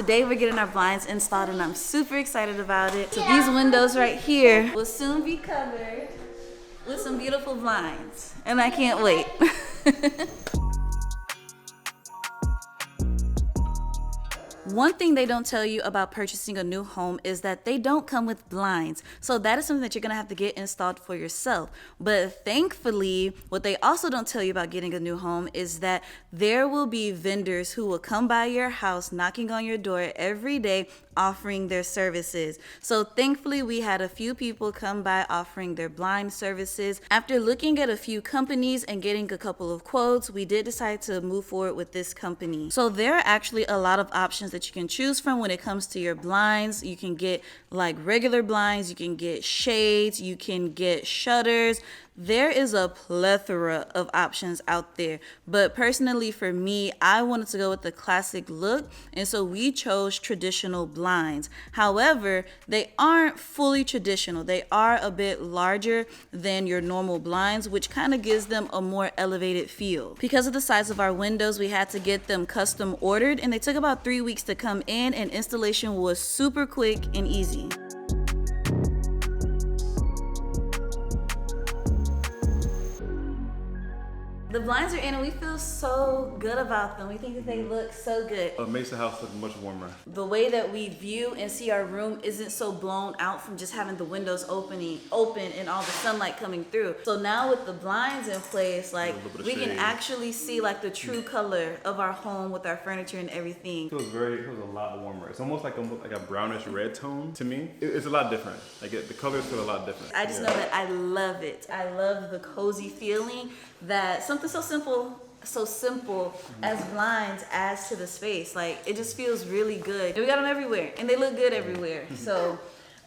Today we're getting our blinds installed and I'm super excited about it. So these windows right here will soon be covered with some beautiful blinds and I can't wait. One thing they don't tell you about purchasing a new home is that they don't come with blinds. So that is something that you're gonna have to get installed for yourself. But thankfully, what they also don't tell you about getting a new home is that there will be vendors who will come by your house, knocking on your door every day, offering their services. So thankfully, we had a few people come by offering their blind services. After looking at a few companies and getting a couple of quotes, we did decide to move forward with this company. So there are actually a lot of options that you can choose from when it comes to your blinds. You can get like regular blinds, you can get shades, you can get shutters. There is a plethora of options out there, but personally for me, I wanted to go with the classic look, and so we chose traditional blinds. However, they aren't fully traditional. They are a bit larger than your normal blinds, which kind of gives them a more elevated feel. Because of the size of our windows, we had to get them custom ordered, and they took about 3 weeks to come in, and installation was super quick and easy. The blinds are in and we feel so good about them. We think that they look so good. It makes the house look much warmer. The way that we view and see our room isn't so blown out from just having the windows open and all the sunlight coming through. So now with the blinds in place, like we can actually see like the true color of our home with our furniture and everything. It feels a lot warmer. It's almost like a brownish red tone to me. It's a lot different. Like the colors feel a lot different. I just know that I love it. I love the cozy feeling that something so simple as blinds adds to the space. Like it just feels really good. And we got them everywhere and they look good everywhere. So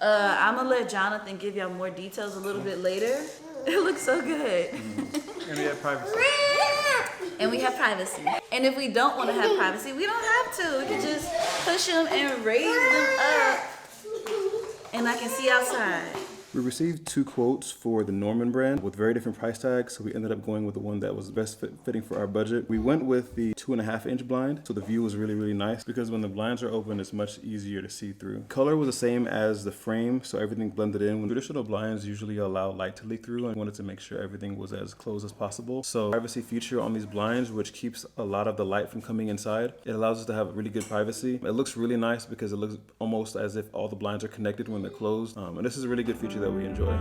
I'm gonna let Jonathan give y'all more details a little bit later. It looks so good. And we have privacy. And we have privacy. And if we don't want to have privacy, we don't have to. We can just push them and raise them up and I can see outside. We received 2 quotes for the Norman brand with very different price tags, so we ended up going with the one that was best fitting for our budget. We went with the 2.5-inch blind, so the view was really, really nice because when the blinds are open, it's much easier to see through. Color was the same as the frame, so everything blended in. When traditional blinds usually allow light to leak through, and wanted to make sure everything was as close as possible. So privacy feature on these blinds, which keeps a lot of the light from coming inside. It allows us to have really good privacy. It looks really nice because it looks almost as if all the blinds are connected when they're closed. And this is a really good feature that we enjoy.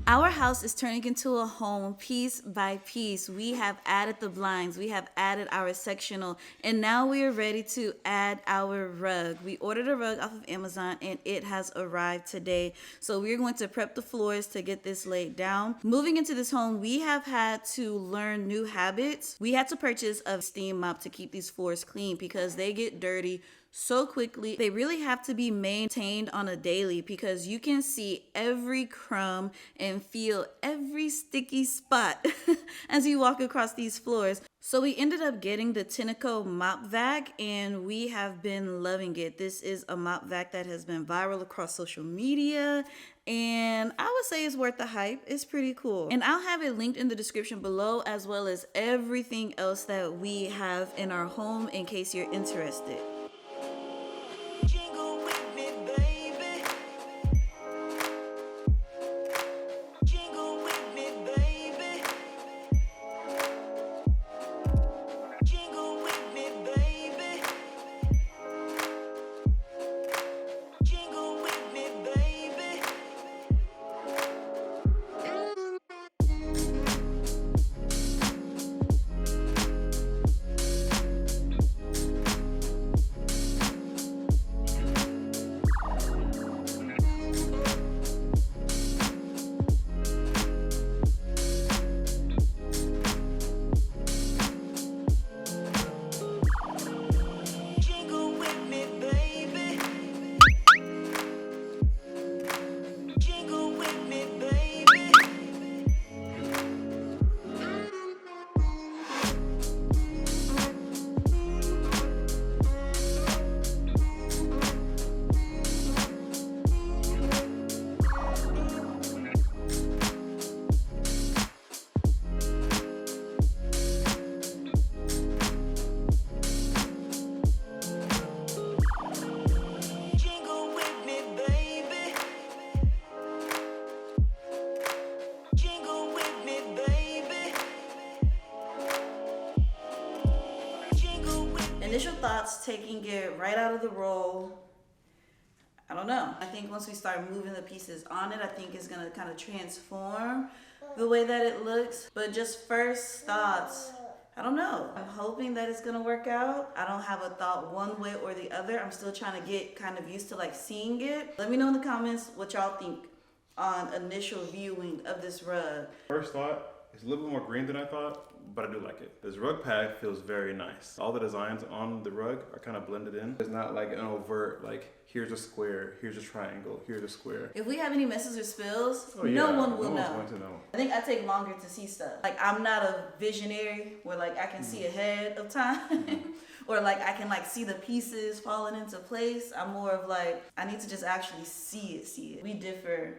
Our house is turning into a home piece by piece. We have added the blinds, we have added our sectional, and now we are ready to add our rug. We ordered a rug off of Amazon and it has arrived today. So we're going to prep the floors to get this laid down. Moving into this home, we have had to learn new habits. We had to purchase a steam mop to keep these floors clean because they get dirty so quickly. They really have to be maintained on a daily because you can see every crumb and feel every sticky spot as you walk across these floors. So we ended up getting the Decor mop vac and we have been loving it. This is a mop vac that has been viral across social media and I would say it's worth the hype. It's pretty cool. And I'll have it linked in the description below as well as everything else that we have in our home in case you're interested. Initial thoughts, taking it right out of the roll. I don't know. I think once we start moving the pieces on it, I think it's gonna kind of transform the way that it looks. But just first thoughts, I don't know. I'm hoping that it's gonna work out. I don't have a thought one way or the other. I'm still trying to get kind of used to like seeing it. Let me know in the comments what y'all think on initial viewing of this rug. First thought, it's a little bit more green than I thought, but I do like it. This rug pad feels very nice. All the designs on the rug are kind of blended in. It's not like an overt, like, here's a square, here's a triangle, here's a square. If we have any messes or spills, Oh, yeah. no one will No one's know. going to know. I think I take longer to see stuff. Like, I'm not a visionary where like I can see ahead of time or like I can like see the pieces falling into place. I'm more of like, I need to just actually see it. We differ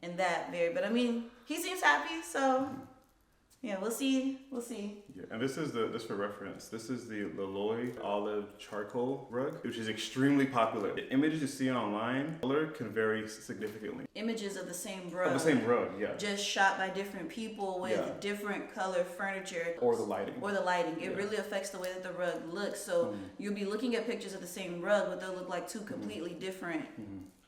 in that very, but I mean, he seems happy, so yeah, we'll see. Yeah, and this is just for reference, this is the Loloi olive charcoal rug, which is extremely popular. The images you see online, color can vary significantly. Images of the same rug. Of the same rug, yeah. Just shot by different people with different color furniture. Or the lighting. It really affects the way that the rug looks. So you'll be looking at pictures of the same rug, but they'll look like two completely different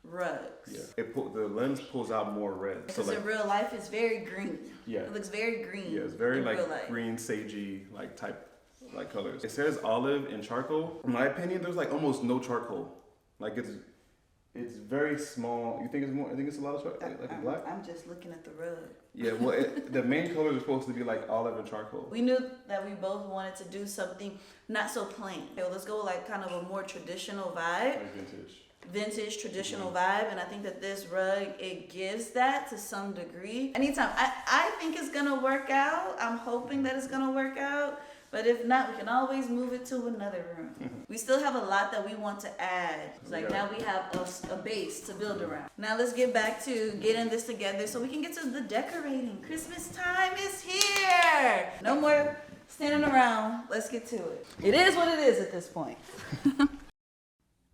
rugs. Yeah, the lens pulls out more red. Because so like, in real life, it's very green. Yeah. It looks very green. Yeah, it's very in like real life. green, sagey, like type, like colors. It says olive and charcoal. In my opinion, there's like almost no charcoal. Like it's very small. You think it's more? I think it's a lot of charcoal, like black. I'm just looking at the rug. Yeah, well, the main colors are supposed to be like olive and charcoal. We knew that we both wanted to do something not so plain. Okay, well, let's go with like kind of a more traditional vibe. Like Vintage traditional vibe, and I think that this rug, it gives that to some degree. Anytime I think it's gonna work out. I'm hoping that it's gonna work out, but if not, we can always move it to another room. We still have a lot that we want to add. It's like now we have a base to build around. Now let's get back to getting this together so we can get to the decorating. Christmas time is here. No more standing around. Let's get to it. It is what it is at this point.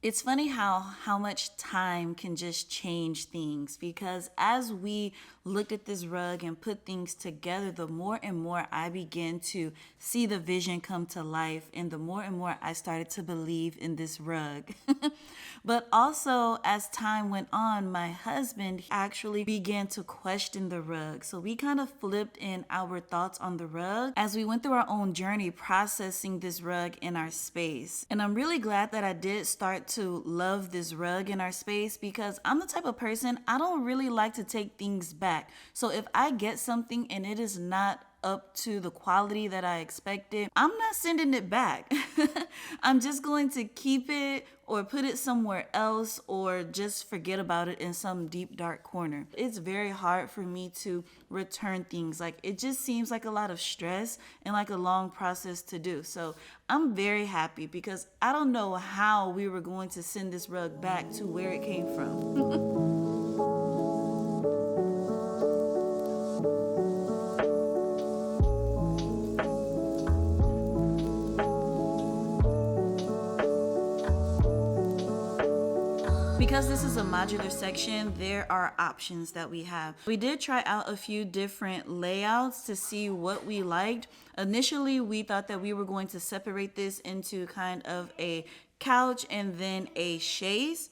It's funny how much time can just change things, because as we looked at this rug and put things together, the more and more I began to see the vision come to life, and the more and more I started to believe in this rug. But also, as time went on, my husband actually began to question the rug. So we kind of flipped in our thoughts on the rug as we went through our own journey processing this rug in our space. And I'm really glad that I did start to love this rug in our space, because I'm the type of person, I don't really like to take things back. So if I get something and it is not up to the quality that I expected, I'm not sending it back. I'm just going to keep it or put it somewhere else, or just forget about it in some deep dark corner. It's very hard for me to return things. Like, it just seems like a lot of stress and like a long process to do. So I'm very happy, because I don't know how we were going to send this rug back to where it came from. Because this is a modular section, there are options that we have. We did try out a few different layouts to see what we liked. Initially, we thought that we were going to separate this into kind of a couch and then a chaise.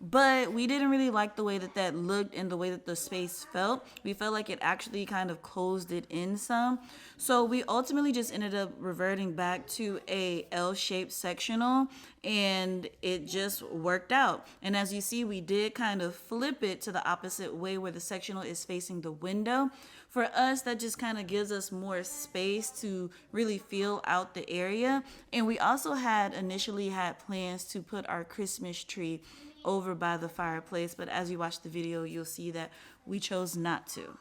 But we didn't really like the way that looked and the way that the space felt. We felt like it actually kind of closed it in some. So we ultimately just ended up reverting back to a L-shaped sectional, and it just worked out. And as you see, we did kind of flip it to the opposite way where the sectional is facing the window. For us, that just kind of gives us more space to really feel out the area. And we also initially had plans to put our Christmas tree over by the fireplace, but as you watch the video, you'll see that we chose not to.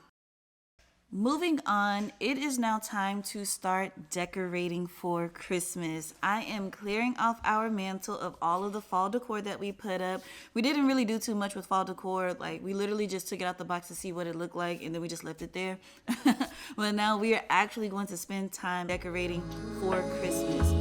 Moving on, it is now time to start decorating for Christmas. I am clearing off our mantle of all of the fall decor that we put up. We didn't really do too much with fall decor. Like, we literally just took it out the box to see what it looked like, and then we just left it there. But now we are actually going to spend time decorating for Christmas.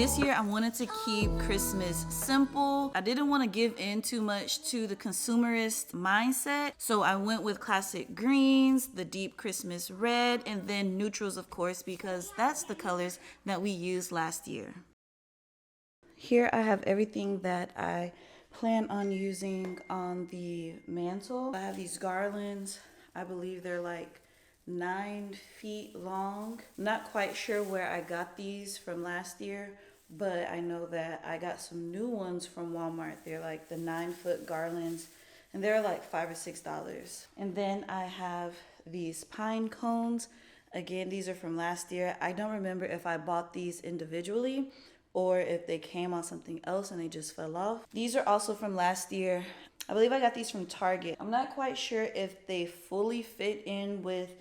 This year I wanted to keep Christmas simple. I didn't want to give in too much to the consumerist mindset, so I went with classic greens, the deep Christmas red, and then neutrals, of course, because that's the colors that we used last year. Here I have everything that I plan on using on the mantle. I have these garlands. I believe they're like 9 feet long. Not quite sure where I got these from last year, but I know that I got some new ones from Walmart. They're like the 9-foot garlands, and they're like $5 or $6. And then I have these pine cones. Again, these are from last year. I don't remember if I bought these individually or if they came on something else and they just fell off. These are also from last year. I believe I got these from Target. I'm not quite sure if they fully fit in with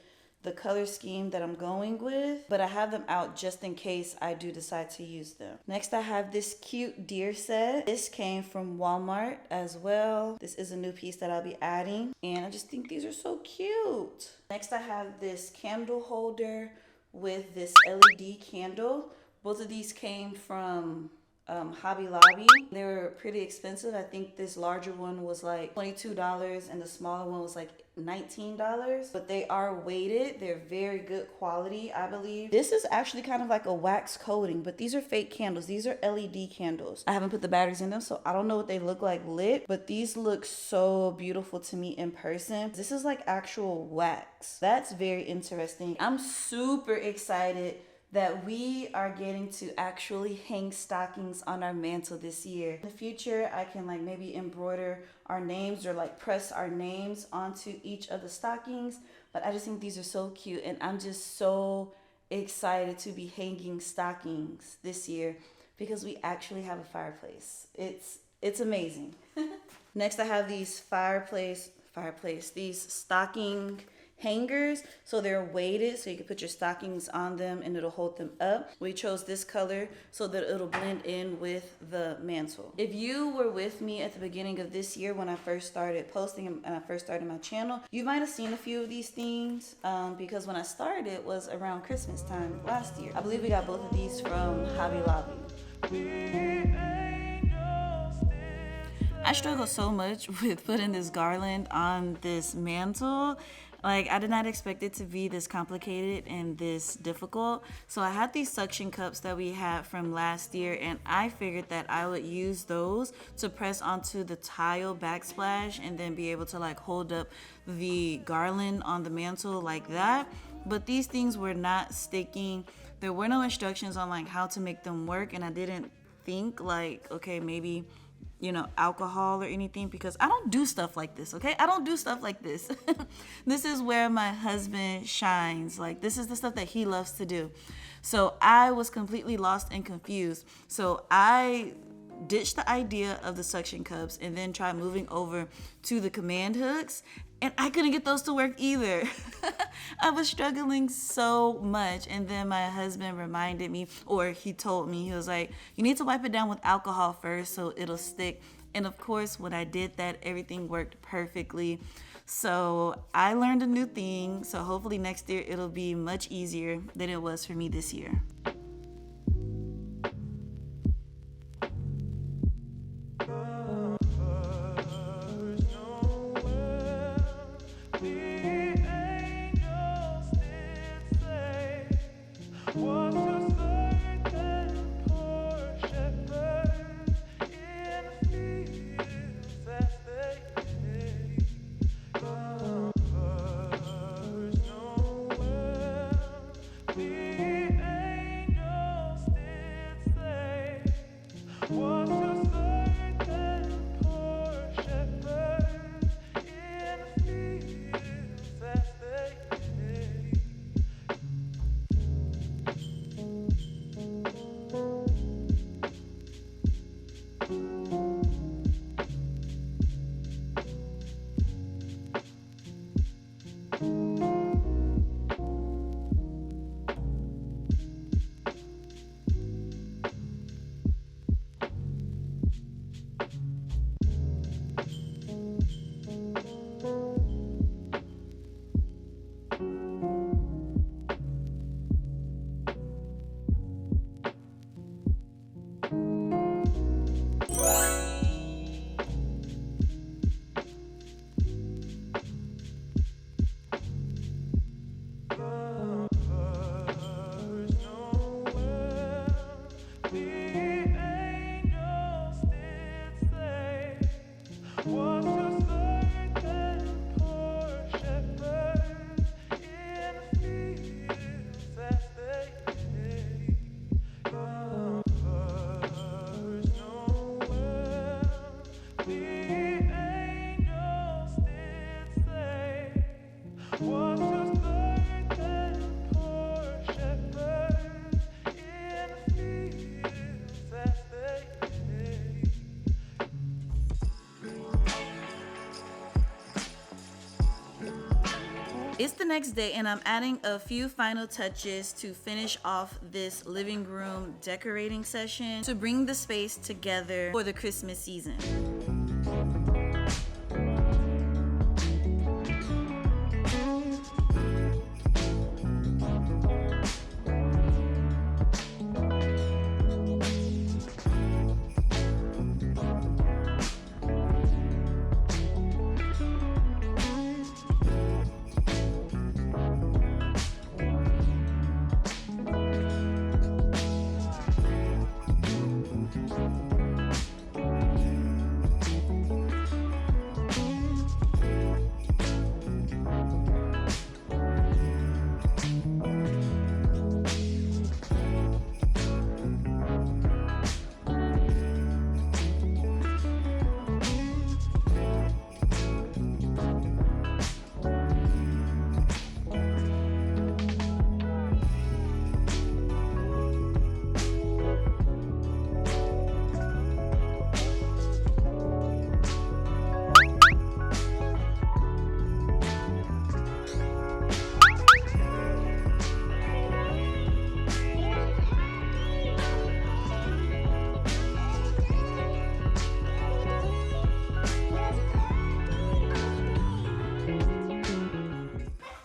the color scheme that I'm going with, but I have them out just in case I do decide to use them. Next, I have this cute deer set. This came from Walmart as well. This is a new piece that I'll be adding, and I just think these are so cute. Next, I have this candle holder with this LED candle. Both of these came from Hobby Lobby. They were pretty expensive. I think this larger one was like $22 and the smaller one was like $19, but they are weighted. They're very good quality, I believe. This is actually kind of like a wax coating, but these are fake candles. These are LED candles. I haven't put the batteries in them, so I don't know what they look like lit, but these look so beautiful to me in person. This is like actual wax. That's very interesting. I'm super excited that we are getting to actually hang stockings on our mantle this year. In the future, I can like maybe embroider our names or like press our names onto each of the stockings, but I just think these are so cute, and I'm just so excited to be hanging stockings this year because we actually have a fireplace. It's amazing. Next, I have these these stocking hangers. So they're weighted, so you can put your stockings on them and it'll hold them up. We chose this color so that it'll blend in with the mantle. If you were with me at the beginning of this year when I first started posting and I first started my channel, you might have seen a few of these things because when I started it was around Christmas time last year. I believe we got both of these from Hobby Lobby. I struggle so much with putting this garland on this mantle. Like, I did not expect it to be this complicated and this difficult. So I had these suction cups that we had from last year, and I figured that I would use those to press onto the tile backsplash and then be able to like hold up the garland on the mantle like that. But these things were not sticking. There were no instructions on like how to make them work, and I didn't think like, okay, maybe alcohol or anything, because I don't do stuff like this, okay? I don't do stuff like this. This is where my husband shines. Like, this is the stuff that he loves to do. So I was completely lost and confused. So I ditched the idea of the suction cups and then tried moving over to the command hooks, and I couldn't get those to work either. I was struggling so much, and then my husband reminded me, or he told me, he was like, you need to wipe it down with alcohol first so it'll stick. And of course, when I did that, everything worked perfectly. So I learned a new thing, so hopefully next year it'll be much easier than it was for me this year. It's the next day and I'm adding a few final touches to finish off this living room decorating session to bring the space together for the Christmas season.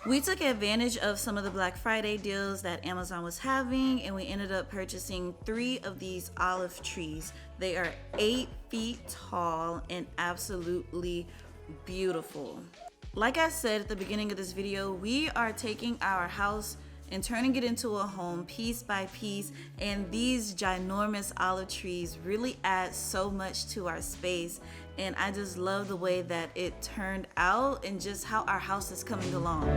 We took advantage of some of the Black Friday deals that Amazon was having, and we ended up purchasing 3 of these olive trees. They are 8 feet tall and absolutely beautiful. Like I said at the beginning of this video, we are taking our house and turning it into a home piece by piece, and these ginormous olive trees really add so much to our space, and I just love the way that it turned out and just how our house is coming along.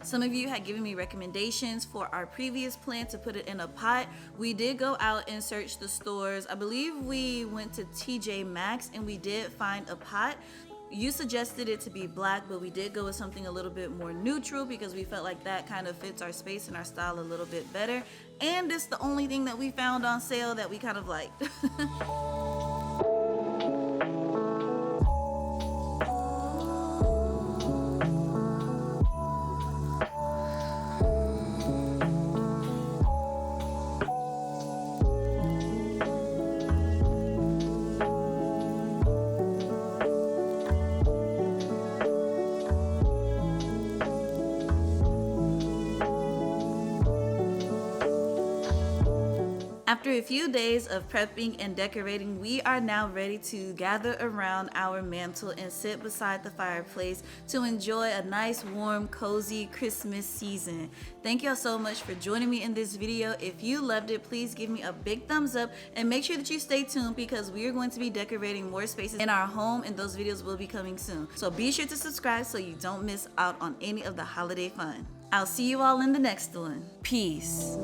Some of you had given me recommendations for our previous plan to put it in a pot. We did go out and search the stores. I believe we went to TJ Maxx and we did find a pot. You suggested it to be black, but we did go with something a little bit more neutral because we felt like that kind of fits our space and our style a little bit better. And it's the only thing that we found on sale that we kind of liked. After a few days of prepping and decorating, we are now ready to gather around our mantle and sit beside the fireplace to enjoy a nice, warm, cozy Christmas season. Thank y'all so much for joining me in this video. If you loved it, please give me a big thumbs up and make sure that you stay tuned because we are going to be decorating more spaces in our home and those videos will be coming soon. So be sure to subscribe so you don't miss out on any of the holiday fun. I'll see you all in the next one. Peace.